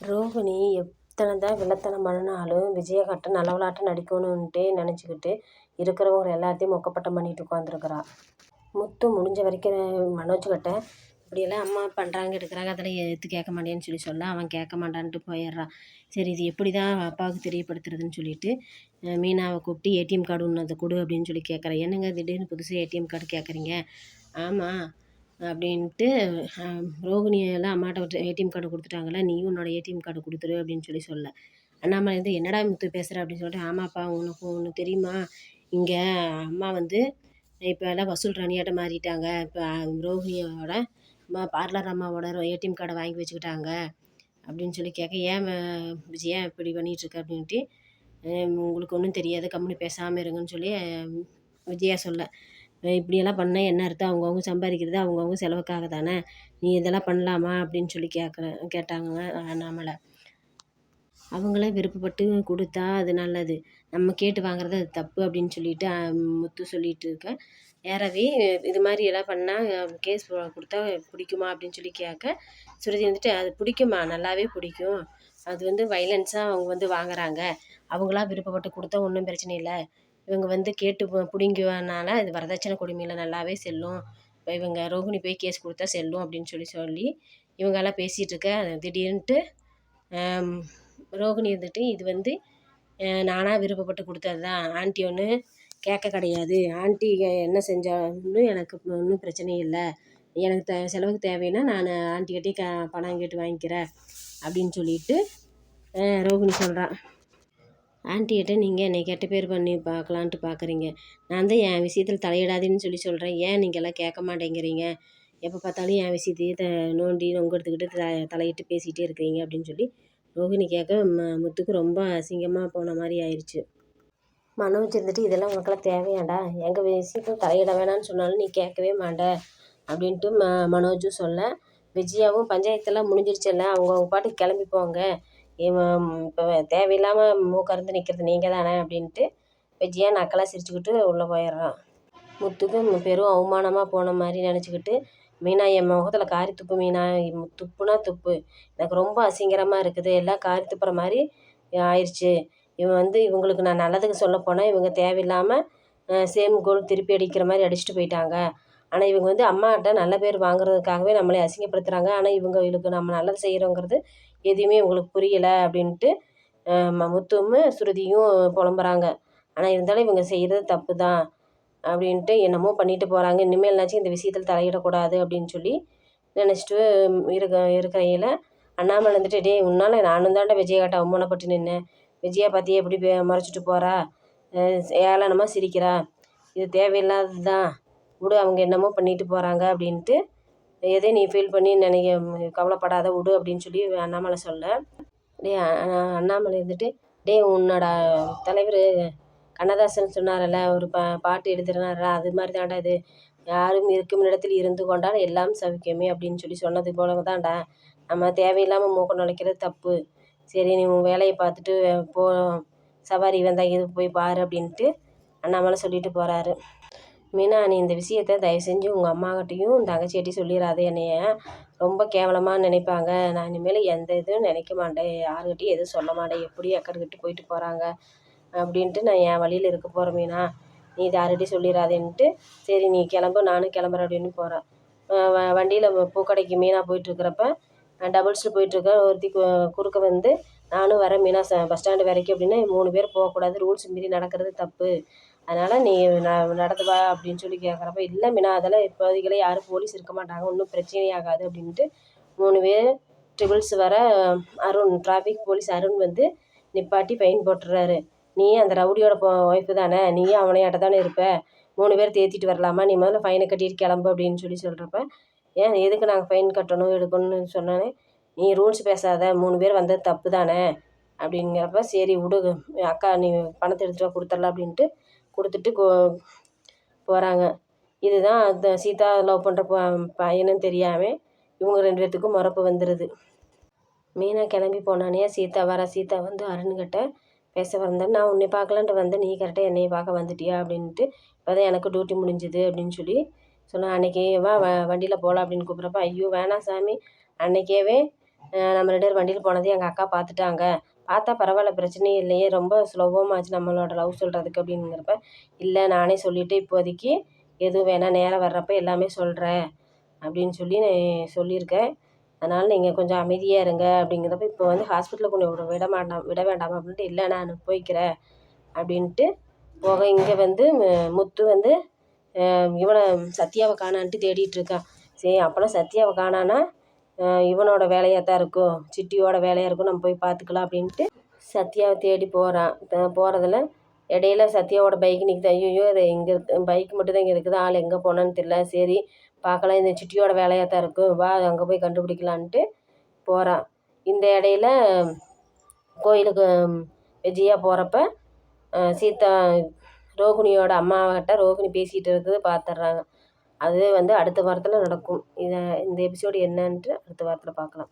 ரோகிணி எத்தனை தான் வில்லத்தனம் பண்ணினாலும் விஜயகாட்ட நல்லவளாட்டம் நடிக்கணுன்ட்டே நினச்சிக்கிட்டு இருக்கிறவங்க எல்லாத்தையும் மொக்கப்பட்டம் பண்ணிட்டு உட்காந்துருக்குறா. முத்து முடிஞ்ச வரைக்கும் மனோஜ்கிட்ட இப்படியெல்லாம் அம்மா பண்ணுறாங்க எடுக்கிறாங்க அதெல்லாம் எடுத்து கேட்க மாட்டேன்னு சொல்ல அவன் கேட்க மாட்டான்ட்டு போயிடுறான். சரி இது எப்படி தான் அப்பாவுக்கு தெரியப்படுத்துறதுன்னு சொல்லிட்டு மீனாவை கூப்பிட்டு ஏடிஎம் கார்டு ஒன்று அதை கொடு அப்படின்னு சொல்லி கேட்குறேன். என்னங்க திடீர்னு புதுசாக ஏடிஎம் கார்டு கேட்குறீங்க? ஆமாம் அப்படின்ட்டு ரோகிணியெல்லாம் அம்மாட்ட ஏடிஎம் கார்டு கொடுத்துட்டாங்களா, நீயும் உன்னோட ஏடிஎம் கார்டு கொடுத்துரு அப்படின்னு சொல்ல அண்ணாமலை வந்து என்னடா முத்து பேசுகிற அப்படின்னு சொல்லிட்டு, ஆமாப்பா உனக்கு ஒன்று தெரியுமா, இங்கே அம்மா வந்து இப்போ எல்லாம் வசூல் ராணியாட்ட மாறிட்டாங்க. இப்போ ரோகிணியோட பார்லர் அம்மாவோட ஏடிஎம் கார்டை வாங்கி வச்சுக்கிட்டாங்க அப்படின்னு சொல்லி கேட்க, ஏன் விஜயா இப்படி பண்ணிகிட்ருக்க அப்படின்ட்டு, உங்களுக்கு ஒன்றும் தெரியாது கம்முனு பேசாமல் இருங்கன்னு சொல்லி விஜயா சொல்ல, இப்படியெல்லாம் பண்ணால் என்ன அர்த்தம், அவங்கவுங்க சம்பாதிக்கிறது அவங்கவுங்க செலவுக்காக தானே, நீ இதெல்லாம் பண்ணலாமா அப்படின்னு சொல்லி கேட்டாங்க அண்ணாமலை. அவங்களே விருப்பப்பட்டு கொடுத்தா அது நல்லது, நம்ம கேட்டு வாங்குறது அது தப்பு அப்படின்னு சொல்லிட்டு முத்து சொல்லிட்டு இருக்க, யாராவே இது மாதிரி எல்லாம் பண்ணால் கேஸ் கொடுத்தா பிடிக்குமா அப்படின்னு சொல்லி கேட்க, சுருதி வந்துட்டு அது பிடிக்குமா, நல்லாவே பிடிக்கும், அது வந்து வைலன்ஸாக அவங்க வந்து வாங்குறாங்க, அவங்களா விருப்பப்பட்டு கொடுத்தா ஒன்றும் பிரச்சனை இல்லை, இவங்க வந்து கேட்டு பிடிங்குவனால இது வரதட்சணை கொடுமையில் நல்லாவே செல்லும், இப்போ இவங்க ரோகிணி போய் கேஸ் கொடுத்தா செல்லும் அப்படின்னு சொல்லி இவங்கெல்லாம் பேசிகிட்டு இருக்க, திடீர்னுட்டு ரோகிணி வந்துட்டு இது வந்து நானாக விருப்பப்பட்டு கொடுத்தது தான், ஆண்டி ஒன்று கேட்க கிடையாது, ஆண்டி என்ன செஞ்சாலும் எனக்கு ஒன்றும் பிரச்சனை இல்லை, எனக்கு செலவுக்கு தேவைன்னா நான் ஆண்டிக்கிட்டே பணம் கேட்டு வாங்கிக்கிறேன் அப்படின்னு சொல்லிட்டு ரோகிணி சொல்கிறான். ஆண்டிகிட்ட நீங்கள் என்னை கெட்ட பேர் பண்ணி பார்க்கலான்ட்டு பார்க்குறீங்க, நான் தான் என் விஷயத்தில் தலையிடாதுன்னு சொல்கிறேன், ஏன் நீங்கள்லாம் கேட்க மாட்டேங்கிறீங்க, எப்போ பார்த்தாலும் என் விஷயத்தையே நோண்டி நொங்கெடுத்துக்கிட்டு தலையிட்டு பேசிகிட்டே இருக்கிறீங்க அப்படின்னு சொல்லி ரோகிணி கேட்க முத்துக்கு ரொம்ப அசிங்கமாக போன மாதிரி ஆயிடுச்சு. மனோஜ் இருந்துட்டு இதெல்லாம் உனக்கெல்லாம் தேவையாண்டா, எங்கள் விஷயத்தில் தலையிட வேணான்னு சொன்னாலும் நீ கேட்கவே மாட்ட அப்படின்ட்டு மனோஜும் சொல்ல, விஜயாவும் பஞ்சாயத்தெல்லாம் முடிஞ்சிருச்சுல்ல, அவங்க பாட்டுக்கு கிளம்பி போங்க, இப்போ தேவையில்லாமல் மூக்கறந்து நிற்கிறது நீங்கள் தானே அப்படின்ட்டு விஜயா நக்கலாக சிரிச்சுக்கிட்டு உள்ளே போயிடுறான். முத்துக்கு பெரும் அவமானமாக போன மாதிரி நினச்சிக்கிட்டு, மீனா என் முகத்தில் காரி துப்பு மீனா, துப்புனா துப்பு, எனக்கு ரொம்ப அசிங்கரமாக இருக்குது, எல்லாம் காரி துப்புற மாதிரி ஆயிடுச்சு, இவன் வந்து இவங்களுக்கு நான் நல்லதுக்கு சொல்ல போனால் இவங்க தேவையில்லாமல் சேம் கோல் திருப்பி அடிக்கிற மாதிரி அடிச்சுட்டு போயிட்டாங்க, ஆனால் இவங்க வந்து அம்மாட்ட நல்ல பேர் வாங்குறதுக்காகவே நம்மளை அசிங்கப்படுத்துகிறாங்க, ஆனால் இவங்களுக்கு நம்ம நல்லது செய்கிறோங்கிறது எதுவுமே இவங்களுக்கு புரியலை அப்படின்ட்டு முத்துவும் சுருதியும் புலம்புறாங்க. ஆனால் இருந்தாலும் இவங்க செய்கிறது தப்பு தான் அப்படின்ட்டு என்னமோ பண்ணிட்டு போகிறாங்க, இனிமேல்னாச்சும் இந்த விஷயத்தில் தலையிடக்கூடாது அப்படின்னு சொல்லி நினச்சிட்டு இருக்கிறையில் அண்ணாமலை வந்துட்டு, டே உன்னால் நானும் தாண்டா விஜயகாட்ட அவமானப்பட்டு நின்னேன், விஜயா பார்த்தியே எப்படி மறைச்சிட்டு போகிறா, ஏளனமாக சிரிக்கிறா, இது தேவையில்லாதது தான் விடு, அவங்க என்னமோ பண்ணிட்டு போகிறாங்க அப்படின்ட்டு எதையும் நீ ஃபீல் பண்ணி கவலைப்படாத விடு அப்படின்னு சொல்லி அண்ணாமலை சொல்ல, டே அண்ணாமலை இருந்துட்டு, டே உன்னோட தலைவர் கண்ணதாசன் சொன்னார்ல, ஒரு பாட்டு எழுதுனாரா, அது மாதிரி தாண்டா இது, யாரும் இருக்கும் இடத்தில் இருந்து கொண்டால் எல்லாம் சவிக்குமே அப்படின்னு சொல்லி சொன்னது போல தான்டா, நம்ம தேவையில்லாமல் மூக்க நுழைக்கிறது தப்பு, சரி நீ உன் வேலையை பார்த்துட்டு போ, சவாரி வந்தால் இது போய் பாரு அப்படின்ட்டு அண்ணாமலை சொல்லிட்டு போகிறாரு. மீனா நீ இந்த விஷயத்த தயவு செஞ்சு உங்கள் அம்மாக்கிட்டையும் தங்கச்சிகிட்டையும் சொல்லிடாத, என்னைய ரொம்ப கேவலமாக நினைப்பாங்க, நான் இனிமேல் எந்த இதுவும் நினைக்க மாட்டேன், யாருக்கிட்டையும் எதுவும் சொல்ல மாட்டேன், எப்படி அக்கறைக்கிட்டு போயிட்டு போகிறாங்க அப்படின்ட்டு நான் என் வழியில் இருக்க போகிறேன் மீனா, நீ இது யார்கிட்டையும் சொல்லிடாதேன்ட்டு, சரி நீ கிளம்பு நானும் கிளம்புறேன் அப்படின்னு போகிறேன். வண்டியில் பூக்கடைக்கு மீனா போயிட்டுருக்கிறப்ப டபுள்ஸில் போயிட்டுருக்கேன், ஒருத்தி குறுக்க வந்து நானும் வரேன் மீனா பஸ் ஸ்டாண்டு வரைக்கும் அப்படின்னா, 3 பேர் போகக்கூடாது, ரூல்ஸ் மீறி நடக்கிறது தப்பு, அதனால் நீ நடந்து வா அப்படின்னு சொல்லி கேட்குறப்ப, இல்லை மீனா அதெல்லாம் இப்போதைக்கெல்லாம் யாரும் போலீஸ் இருக்க மாட்டாங்க, ஒன்றும் பிரச்சனையாகாது அப்படின்ட்டு 3 பேர் ட்ரிபிள்ஸ் வர அருண் டிராஃபிக் போலீஸ் அருண் வந்து நிப்பாட்டி ஃபைன் போட்டுறாரு, நீ அந்த ரவுடியோட ஒய்ஃபு தானே, நீயும் அவனையாட்ட தானே இருப்ப, 3 பேர் தேற்றிட்டு வரலாமா, நீ முதல்ல ஃபைனை கட்டிட்டு கிளம்பு அப்படின்னு சொல்லி சொல்கிறப்ப, ஏன் எதுக்கு நாங்கள் ஃபைன் கட்டணும் எடுக்கணும்னு சொன்னானே, நீ ரூல்ஸ் பேசாத, 3 பேர் வந்தது தப்பு தானே அப்படிங்கிறப்ப, சரி விடு அக்கா நீ பணத்தை எடுத்துகிட்டு வா கொடுத்துடலாம் அப்படின்ட்டு கொடுத்துட்டு போகிறாங்க. இதுதான் அந்த சீதா லவ் பண்ணுற பையனும் தெரியாமல் இவங்க 2 பேர்த்துக்கும் முறப்பு வந்துடுது. மீனா கிளம்பி போனானே, சீதா வர, சீதா வந்து அருண்கிட்ட பேச வந்தேன், நான் உன்னை பார்க்கலான்ட்டு வந்தேன், நீ கரெக்டாக என்னையை பார்க்க வந்துட்டியா அப்படின்ட்டு, இப்போ தான் எனக்கு டியூட்டி முடிஞ்சுது அப்படின்னு சொல்லி சொன்னேன், அன்றைக்கி வா வண்டியில் போகலாம் அப்படின்னு கூப்பிட்றப்ப, ஐயோ வேணாம் சாமி, அன்றைக்கேவே நம்ம 2 பேரும் வண்டியில் போனதையும் எங்கள் அக்கா பார்த்துட்டாங்க. பார்த்தா பரவாயில்ல, பிரச்சனையே இல்லையே, ரொம்ப சுலபமாச்சு நம்மளோட லவ் சொல்கிறதுக்கு அப்படிங்கிறப்ப, இல்லை நானே சொல்லிவிட்டு இப்போதைக்கு எதுவும் வேணாம், நேரம் வர்றப்ப எல்லாமே சொல்கிறேன் அப்படின்னு சொல்லி சொல்லியிருக்கேன். அதனால் நீங்கள் கொஞ்சம் அமைதியாக இருங்க அப்படிங்கிறப்ப, இப்போ வந்து ஹாஸ்பிட்டலுக்கு கொண்டு விட வேண்டாமா அப்படின்ட்டு, இல்லை நான் போய்க்கிறேன் அப்படின்ட்டு போக, இங்கே வந்து முத்து வந்து இவனை சத்யாவை காணான்ட்டு தேடிட்டுருக்கான். சரி அப்போனா சத்யாவை காணான்னா இவனோட வேலையாக தான் இருக்கும், சிட்டியோட வேலையாக இருக்கும், நம்ம போய் பார்த்துக்கலாம் அப்படின்ட்டு சத்யாவை தேடி போகிறான். போகிறதுல இடையில சத்யாவோட பைக் நிற்குது. ஐயோ அது இங்கே பைக் மட்டும் தான் இங்கே இருக்குது, ஆள் எங்கே போனான்னு தெரியல. சரி பார்க்கலாம், இந்த சிட்டியோட வேலையாக தான் இருக்கும், வா அங்கே போய் கண்டுபிடிக்கலான்ட்டு போகிறான். இந்த இடையில கோயிலுக்கு விஜயா போகிறப்ப சீதா ரோகிணியோட அம்மாக்கிட்ட ரோகிணி பேசிகிட்டு இருக்குது பார்த்துட்றாங்க. அது வந்து அடுத்த வாரத்தில் நடக்கும். இந்த எபிசோடு என்னன்ட்டு அடுத்த வாரத்தில் பார்க்கலாம்.